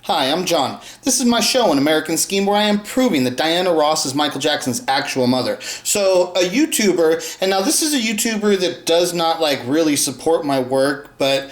Hi, I'm John. This is my show, An American Scheme, where I am proving that Diana Ross is Michael Jackson's actual mother. So, a YouTuber, and now this is a YouTuber that does not, really support my work, but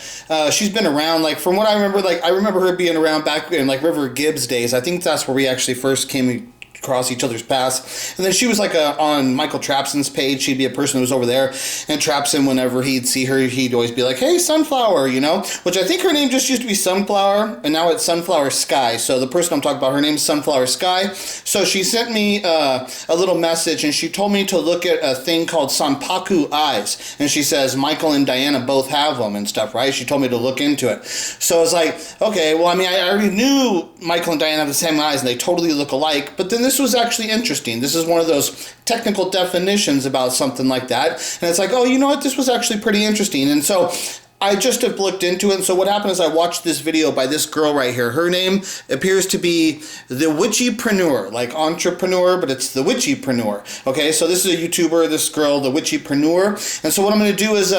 she's been around, from what I remember, I remember her being around back in, River Gibbs days. I think that's where we actually first came across each other's paths. And then she was on Michael Trapson's page. She'd be a person who was over there, and Trapson, whenever he'd see her, he'd always be like, "Hey, Sunflower," which I think her name just used to be Sunflower, and now it's Sunflower Sky. So the person I'm talking about, her name's Sunflower Sky. So she sent me a little message, and she told me to look at a thing called Sanpaku eyes, and she says Michael and Diana both have them and stuff, right? She told me to look into it. So I was like, okay, well, I already knew Michael and Diana have the same eyes, and they totally look alike, but then this was actually interesting. This is one of those technical definitions about something like that. And it's like, oh, you know what? This was actually pretty interesting. And so I just have looked into it. And so what happened is I watched this video by this girl right here. Her name appears to be the Witchypreneur, like entrepreneur, but it's the Witchypreneur. Okay, so this is a YouTuber, this girl, the Witchypreneur. And so what I'm going to do is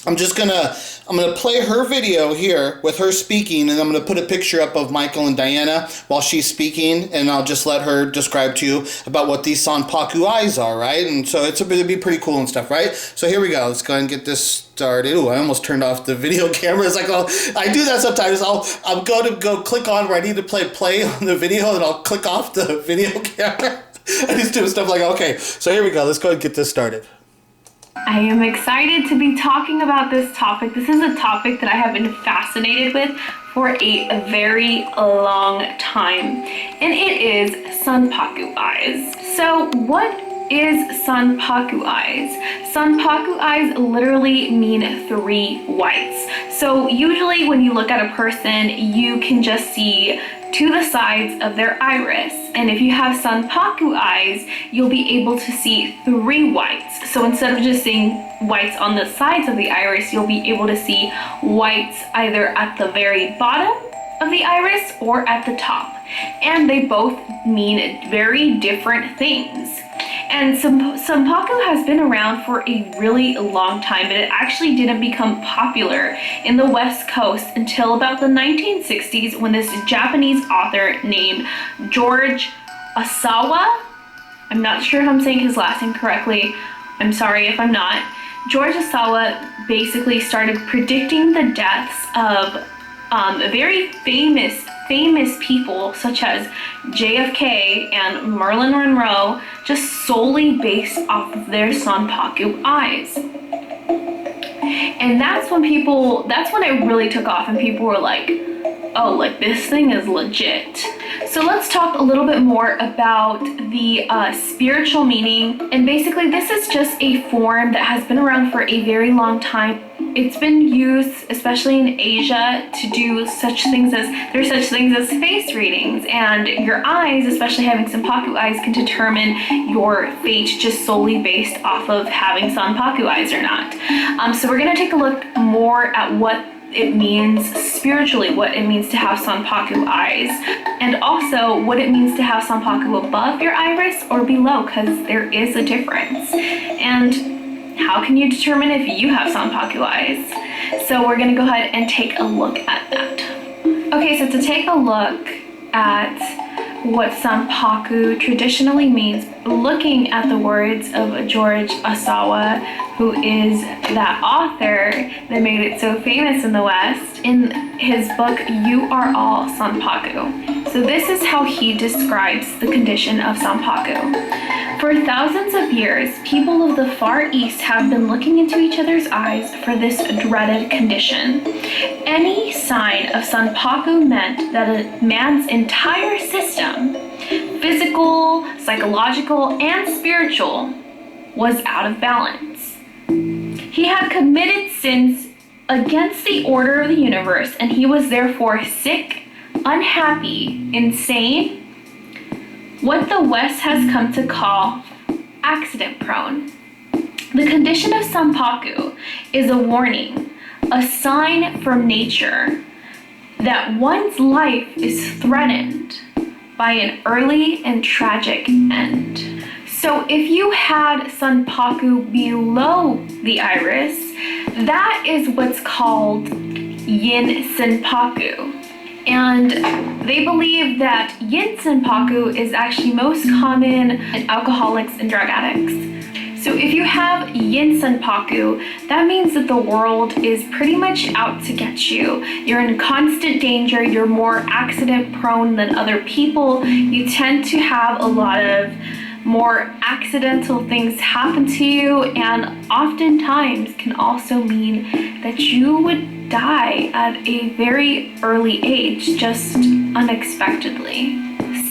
I'm gonna play her video here with her speaking, and I'm gonna put a picture up of Michael and Diana while she's speaking, and I'll just let her describe to you about what these Sanpaku eyes are, right? And so it'll be pretty cool and stuff, right? So here we go. Let's go ahead and get this started. Ooh, I almost turned off the video camera. It's like, oh, I do that sometimes. I'm going to go click on where I need to play on the video, and I'll click off the video camera. I just do stuff like, okay, so here we go. Let's go ahead and get this started. I am excited to be talking about this topic. This is a topic that I have been fascinated with for a very long time, and it is Sanpaku eyes. So what is Sanpaku eyes? Sanpaku eyes literally mean three whites. So usually when you look at a person, you can just see to the sides of their iris. And if you have Sanpaku eyes, you'll be able to see three whites. So instead of just seeing whites on the sides of the iris, you'll be able to see whites either at the very bottom of the iris or at the top. And they both mean very different things. And Sanpaku has been around for a really long time, but it actually didn't become popular in the West Coast until about the 1960s, when this Japanese author named George Osawa, I'm not sure if I'm saying his last name correctly, I'm sorry if I'm not, George Osawa basically started predicting the deaths of very famous people such as JFK and Marilyn Monroe, just solely based off of their Sanpaku eyes. And that's when it really took off, and people were like, oh, this thing is legit. So let's talk a little bit more about the spiritual meaning. And basically this is just a form that has been around for a very long time. It's been used, especially in Asia, to do such things as face readings, and your eyes, especially having Sanpaku eyes, can determine your fate just solely based off of having Sanpaku eyes or not. So we're going to take a look more at what it means spiritually, what it means to have Sanpaku eyes, and also what it means to have Sanpaku above your iris or below, because there is a difference. And how can you determine if you have Sanpaku eyes? So we're going to go ahead and take a look at that. Okay, so to take a look at what Sanpaku traditionally means, looking at the words of George Osawa, who is that author that made it so famous in the West, in his book, You Are All Sanpaku. So this is how he describes the condition of Sanpaku. For thousands of years, people of the Far East have been looking into each other's eyes for this dreaded condition. Any sign of Sanpaku meant that a man's entire system, physical, psychological, and spiritual, was out of balance. He had committed sins against the order of the universe, and he was therefore sick, unhappy, insane, what the West has come to call accident prone. The condition of Sanpaku is a warning, a sign from nature that one's life is threatened by an early and tragic end. So if you had Sanpaku below the iris, that is what's called Yin Sanpaku. And they believe that yin Sanpaku is actually most common in alcoholics and drug addicts. So if you have yin Sanpaku, that means that the world is pretty much out to get you. You're in constant danger, you're more accident prone than other people, you tend to have a lot of more accidental things happen to you, and oftentimes can also mean that you would die at a very early age, just unexpectedly.